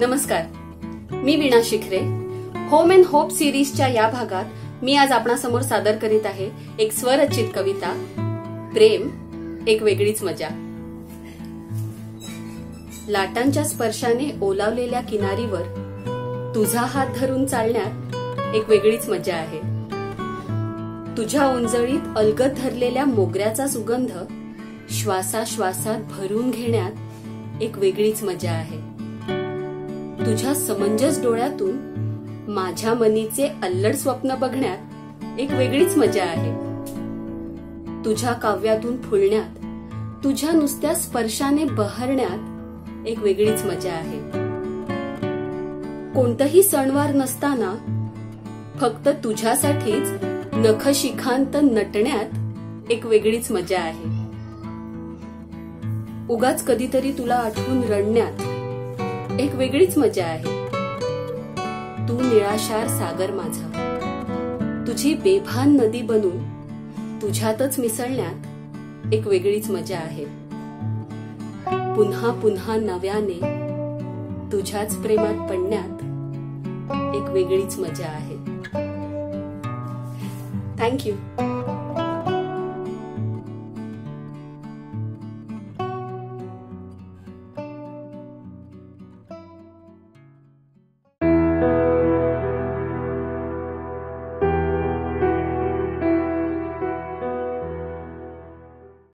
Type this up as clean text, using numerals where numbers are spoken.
नमस्कार, मी वीणा शिखरे. Home and hope सिरीजच्या या भागात मी आज आपणासमोर सादर करीत आहे एक स्वरचित कविता, प्रेम एक वेगळीच मजा. लाटांच्या स्पर्शाने ओलावलेल्या किनारीवर तुझा हात धरून चालण्यात एक वेगळीच मजा आहे. तुझ्या उंजळीत अलगद धरलेल्या मोगऱ्याचा सुगंध श्वासाश्वासात भरून घेण्यात एक वेगळीच मजा आहे. तुझ्या समंजस डोळ्यातून माझ्या मनीचे अल्लड स्वप्न बघण्यात एक वेगळीच मजा आहे. तुझ्या काव्यातून फुलण्यात, तुझ्या नुसत्या स्पर्शाने बहरण्यात एक वेगळीच मजा आहे. कोणतंही सणवार नसताना फक्त तुझ्यासाठीच नखशिखांत नटण्यात एक वेगळीच मजा आहे. उगाच कधीतरी तुला आठवून रडण्यात एक वेगळीच मजा आहे. तू निळाशार सागर माझा, तुझी बेभान नदी बनून तुझ्यातच मिसळण्यात एक वेगळीच मजा आहे. पुन्हा पुन्हा नव्याने तुझ्याच प्रेमात पडण्यात एक वेगळीच मजा आहे. थँक्यू.